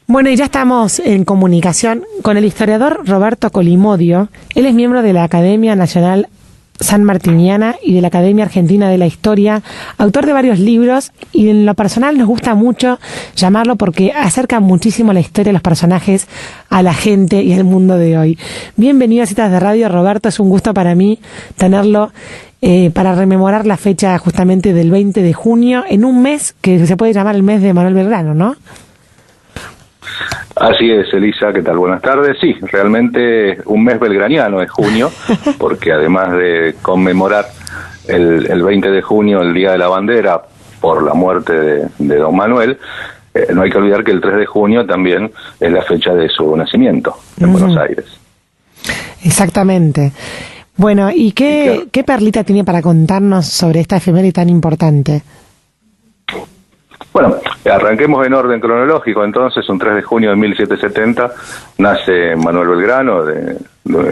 Bueno, y ya estamos en comunicación con el historiador Roberto Colimodio. Él es miembro de la Academia Nacional Sanmartiniana y de la Academia Argentina de la Historia, autor de varios libros, y en lo personal nos gusta mucho llamarlo porque acerca muchísimo la historia de los personajes a la gente y al mundo de hoy. Bienvenido a Citas de Radio, Roberto, es un gusto para mí tenerlo para rememorar la fecha justamente del 20 de junio, en un mes que se puede llamar el mes de Manuel Belgrano, ¿no? Así es, Elisa, ¿qué tal? Buenas tardes. Sí, realmente un mes belgraniano es junio, porque además de conmemorar el 20 de junio, el Día de la Bandera, por la muerte de don Manuel, no hay que olvidar que el 3 de junio también es la fecha de su nacimiento en Buenos Aires. Exactamente. Bueno, ¿y qué perlita tiene para contarnos sobre esta efeméride tan importante? Bueno, arranquemos en orden cronológico. Entonces, un 3 de junio de 1770 nace Manuel Belgrano,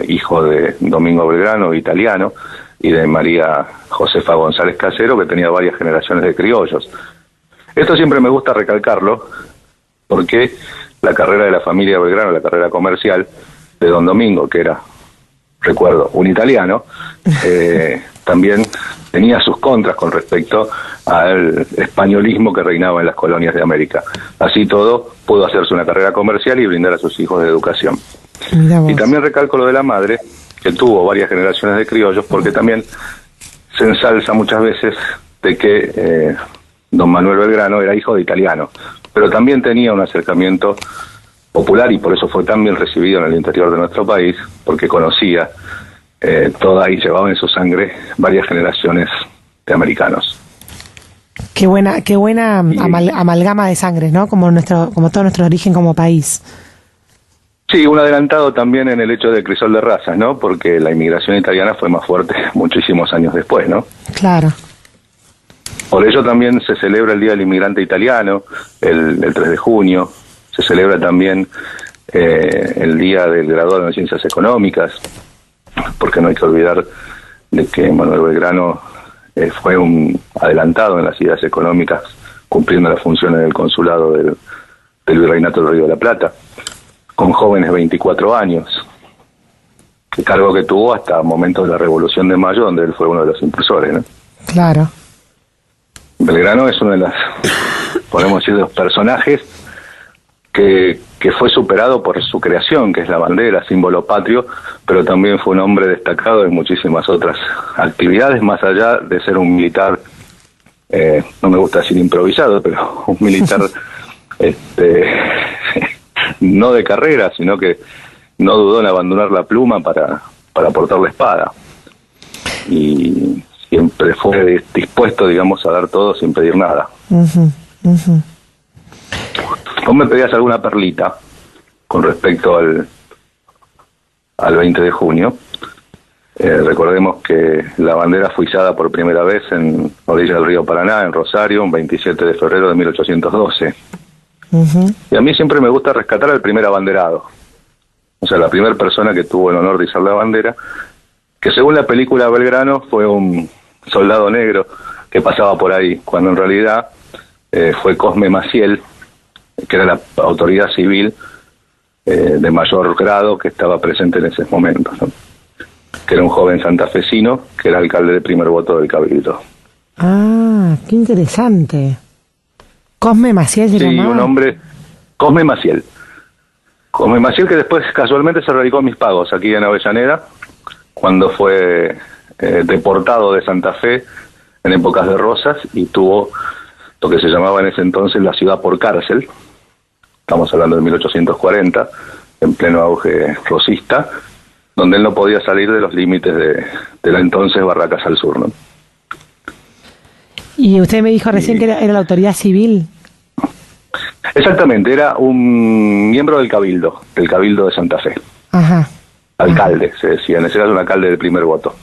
hijo de Domingo Belgrano, italiano, y de María Josefa González Casero, que tenía varias generaciones de criollos. Esto siempre me gusta recalcarlo, porque la carrera de la familia Belgrano, la carrera comercial de don Domingo, que era, recuerdo, un italiano, también tenía sus contras con respecto al españolismo que reinaba en las colonias de América. Así todo, pudo hacerse una carrera comercial y brindar a sus hijos de educación. Y también recalco lo de la madre, que tuvo varias generaciones de criollos, porque también se ensalza muchas veces de que don Manuel Belgrano era hijo de italiano, pero también tenía un acercamiento popular, y por eso fue tan bien recibido en el interior de nuestro país, porque conocía toda y llevaba en su sangre varias generaciones de americanos. Qué buena amalgama de sangre, ¿no? Como todo nuestro origen como país. Sí, un adelantado también en el hecho del crisol de razas, ¿no? Porque la inmigración italiana fue más fuerte muchísimos años después, ¿no? Claro. Por ello también se celebra el Día del Inmigrante Italiano, el 3 de junio. Se celebra también el Día del Graduado en Ciencias Económicas, porque no hay que olvidar de que Manuel Belgrano fue un adelantado en las ideas económicas, cumpliendo las funciones del consulado del Virreinato del Río de la Plata, con jóvenes 24 años, el cargo que tuvo hasta momentos de la Revolución de Mayo, donde él fue uno de los impulsores, ¿no? Claro. Belgrano es uno de las, podemos decir, de los personajes que fue superado por su creación, que es la bandera, símbolo patrio, pero también fue un hombre destacado en muchísimas otras actividades, más allá de ser un militar, no me gusta decir improvisado, pero un militar no de carrera, sino que no dudó en abandonar la pluma para portar la espada. Y siempre fue dispuesto, digamos, a dar todo sin pedir nada. Vos me pedías alguna perlita con respecto al 20 de junio. Recordemos que la bandera fue izada por primera vez en orilla del río Paraná, en Rosario, un 27 de febrero de 1812. Y a mí siempre me gusta rescatar al primer abanderado. O sea, la primera persona que tuvo el honor de izar la bandera, que según la película Belgrano fue un soldado negro que pasaba por ahí, cuando en realidad fue Cosme Maciel, que era la autoridad civil de mayor grado que estaba presente en esos momentos, ¿no? Que era un joven santafesino que era alcalde de primer voto del Cabildo. Ah, qué interesante. Cosme Maciel se llamaba. Sí, un hombre, Cosme Maciel. Cosme Maciel, que después casualmente se radicó en Mis Pagos, aquí en Avellaneda, cuando fue deportado de Santa Fe en épocas de Rosas, y tuvo lo que se llamaba en ese entonces la ciudad por cárcel. Estamos hablando de 1840, en pleno auge rosista, donde él no podía salir de los límites de la entonces Barracas al Sur, ¿no? Y usted me dijo recién que era la autoridad civil. Exactamente, era un miembro del Cabildo de Santa Fe. Ajá. Alcalde, se decía, en ese caso un alcalde de primer voto.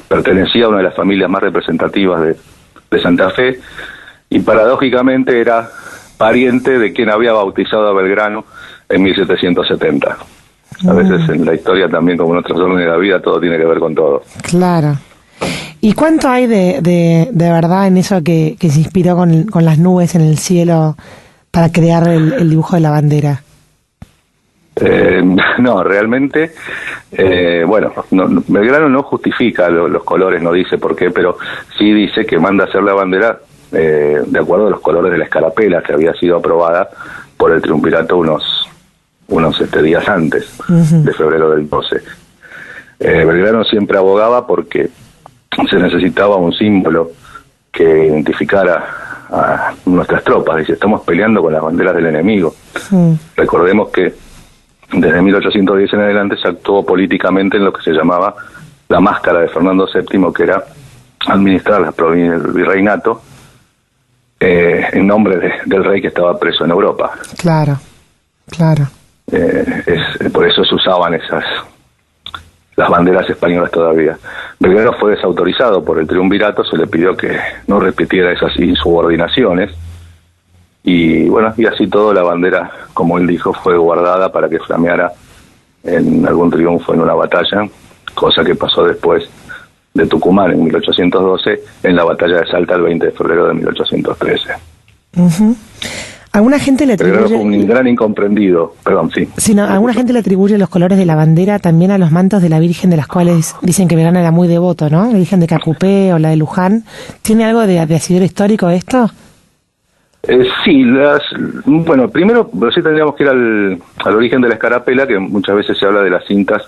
Pertenecía a una de las familias más representativas de Santa Fe, y paradójicamente era pariente de quien había bautizado a Belgrano en 1770. A veces en la historia también, como en otros órdenes de la vida, todo tiene que ver con todo. Claro. ¿Y cuánto hay de verdad en eso que se inspiró con las nubes en el cielo para crear el dibujo de la bandera? No, realmente, Belgrano no justifica los colores, no dice por qué, pero sí dice que manda a hacer la bandera de acuerdo a los colores de la escarapela que había sido aprobada por el triunvirato unos días antes, de febrero del 12. Belgrano siempre abogaba porque se necesitaba un símbolo que identificara a nuestras tropas. Dice, estamos peleando con las banderas del enemigo. Recordemos que desde 1810 en adelante se actuó políticamente en lo que se llamaba la máscara de Fernando VII, que era administrar las provincias del virreinato en nombre del rey que estaba preso en Europa. Claro. Por eso se usaban las banderas españolas todavía. Belgrano fue desautorizado por el triunvirato, se le pidió que no repitiera esas insubordinaciones, y así todo la bandera, como él dijo, fue guardada para que flameara en algún triunfo en una batalla, cosa que pasó después de Tucumán en 1812, en la batalla de Salta el 20 de febrero de 1813. ¿Alguna gente le atribuye... Fue un gran incomprendido, perdón, sí. Sí, no, alguna gente le atribuye los colores de la bandera también a los mantos de la Virgen, de las cuales dicen que Belgrano era muy devoto, ¿no? La Virgen de Cacupé o la de Luján. ¿Tiene algo de asidero histórico esto? Sí, primero sí tendríamos que ir al origen de la escarapela, que muchas veces se habla de las cintas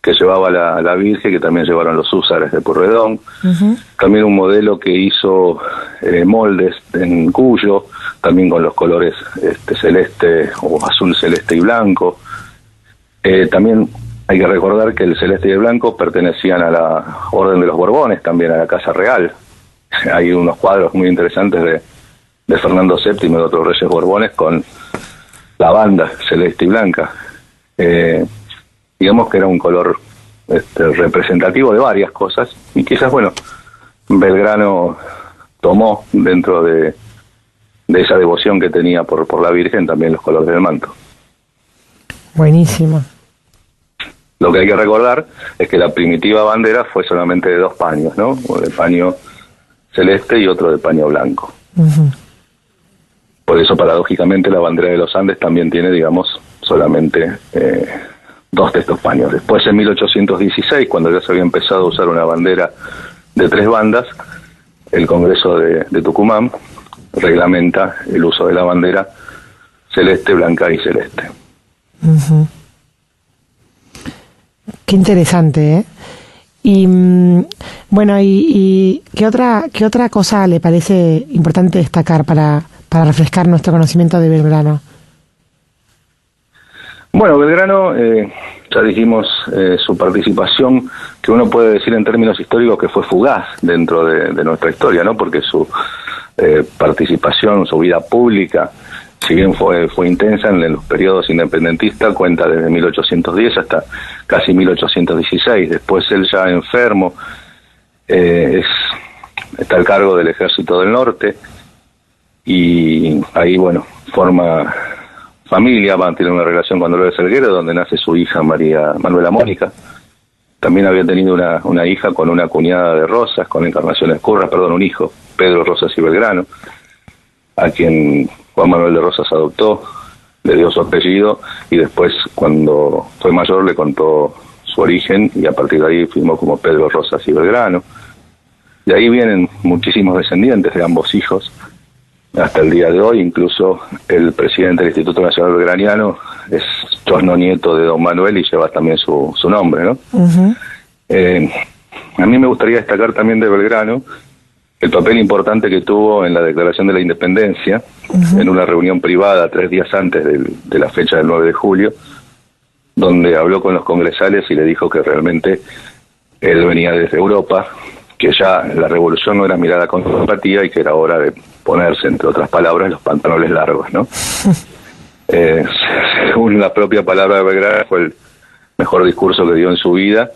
que llevaba la Virgen, que también llevaron los húsares de Pueyrredón. También un modelo que hizo moldes en Cuyo, también con los colores celeste o azul, celeste y blanco. También hay que recordar que el celeste y el blanco pertenecían a la Orden de los Borbones, también a la Casa Real. Hay unos cuadros muy interesantes de Fernando VII y de otros reyes borbones con la banda celeste y blanca. Digamos que era un color representativo de varias cosas, y quizás, Belgrano tomó dentro de esa devoción que tenía por la Virgen también los colores del manto. Buenísimo. Lo que hay que recordar es que la primitiva bandera fue solamente de dos paños, ¿no? Uno de paño celeste y otro de paño blanco. Por eso, paradójicamente, la bandera de los Andes también tiene, solamente dos de estos paños. Después, en 1816, cuando ya se había empezado a usar una bandera de tres bandas, el Congreso de Tucumán reglamenta el uso de la bandera celeste, blanca y celeste. Qué interesante, ¿eh? Y y ¿qué otra cosa le parece importante destacar para refrescar nuestro conocimiento de Belgrano? Belgrano, ya dijimos su participación, que uno puede decir en términos históricos que fue fugaz dentro de nuestra historia, ¿no? Porque su participación, su vida pública, si bien fue intensa en los periodos independentistas, cuenta desde 1810 hasta casi 1816. Después él, ya enfermo, está al cargo del Ejército del Norte, y ahí, forma familia, tiene una relación con Dolores Salguero, donde nace su hija Manuela Mónica. También había tenido una hija con una cuñada de Rosas, con Encarnación Escurra, un hijo, Pedro Rosas y Belgrano, a quien Juan Manuel de Rosas adoptó, le dio su apellido, y después, cuando fue mayor, le contó su origen, y a partir de ahí firmó como Pedro Rosas y Belgrano. De ahí vienen muchísimos descendientes de ambos hijos, hasta el día de hoy. Incluso el presidente del Instituto Nacional Belgraniano es chosno nieto de don Manuel y lleva también su nombre, ¿no? A mí me gustaría destacar también de Belgrano el papel importante que tuvo en la Declaración de la Independencia, en una reunión privada 3 días antes de la fecha del 9 de julio, donde habló con los congresales y le dijo que realmente él venía desde Europa, que ya la revolución no era mirada con simpatía y que era hora de ponerse, entre otras palabras, los pantalones largos, ¿no? Según la propia palabra de Belgrano, fue el mejor discurso que dio en su vida,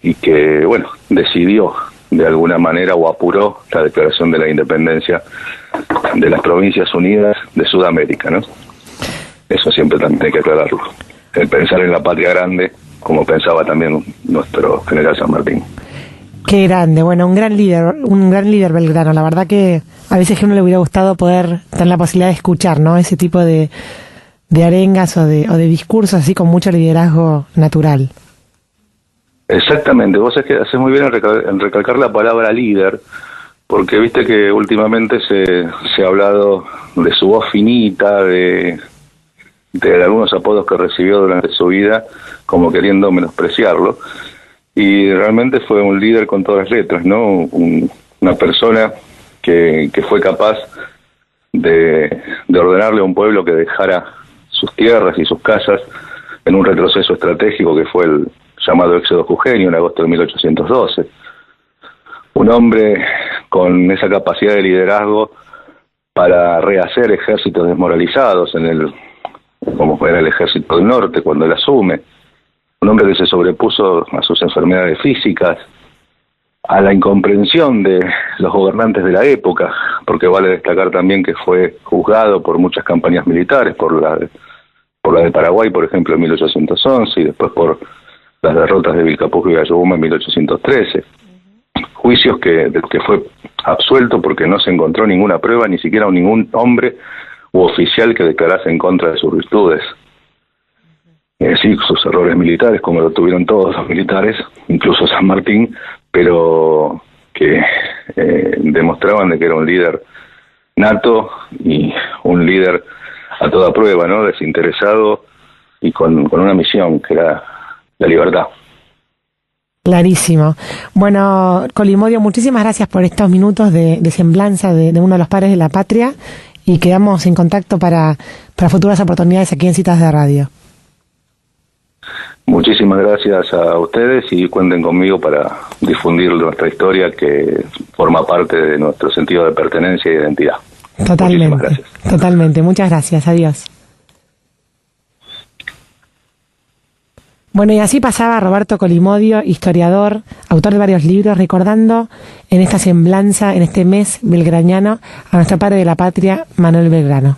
y que, decidió de alguna manera, o apuró, la declaración de la independencia de las Provincias Unidas de Sudamérica, ¿no? Eso siempre también hay que aclararlo. El pensar en la patria grande, como pensaba también nuestro general San Martín. Qué grande, bueno, un gran líder Belgrano. La verdad que a veces que a uno le hubiera gustado poder tener la posibilidad de escuchar, ¿no? Ese tipo de arengas o de discursos así con mucho liderazgo natural. Exactamente, vos es que haces muy bien en recalcar la palabra líder, porque viste que últimamente se ha hablado de su voz finita, de algunos apodos que recibió durante su vida, como queriendo menospreciarlo, y realmente fue un líder con todas las letras, ¿no? Una persona que fue capaz de ordenarle a un pueblo que dejara sus tierras y sus casas en un retroceso estratégico que fue el llamado Éxodo Jujeño en agosto de 1812. Un hombre con esa capacidad de liderazgo para rehacer ejércitos desmoralizados como era el ejército del norte cuando él asume. Un hombre que se sobrepuso a sus enfermedades físicas, a la incomprensión de los gobernantes de la época, porque vale destacar también que fue juzgado por muchas campañas militares, por la de Paraguay, por ejemplo, en 1811, y después por las derrotas de Vilcapugio y Ayohuma en 1813. Juicios de los que fue absuelto porque no se encontró ninguna prueba, ni siquiera ningún hombre u oficial que declarase en contra de sus virtudes. Sí, sus errores militares, como lo tuvieron todos los militares, incluso San Martín, pero que demostraban de que era un líder nato y un líder a toda prueba, ¿no? Desinteresado y con una misión que era la libertad. Clarísimo. Bueno, Colimodio, muchísimas gracias por estos minutos de semblanza de uno de los padres de la patria, y quedamos en contacto para futuras oportunidades aquí en Citas de Radio. Muchísimas gracias a ustedes y cuenten conmigo para difundir nuestra historia, que forma parte de nuestro sentido de pertenencia y identidad. Totalmente. Muchas gracias. Adiós. Bueno, y así pasaba Roberto Colimodio, historiador, autor de varios libros, recordando en esta semblanza, en este mes belgraniano, a nuestro padre de la patria, Manuel Belgrano.